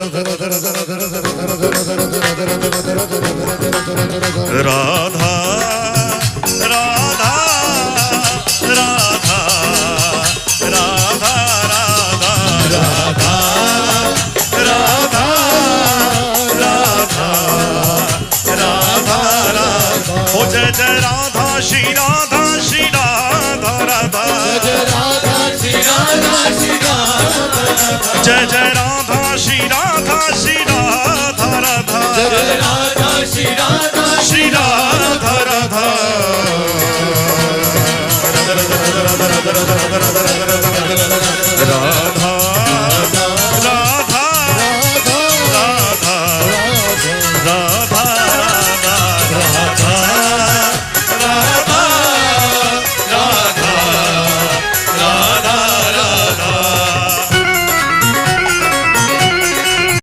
राधा राधा राधा राधा राधा राधा राधा राधा राधा राधा ओ जय जय राधा श्री राधा श्री राधा राधा जय राधा श्री राधा श्री राधा जय जय राधा श्री राधा श्री राधा राधा जय राधा श्री राधा श्री राधा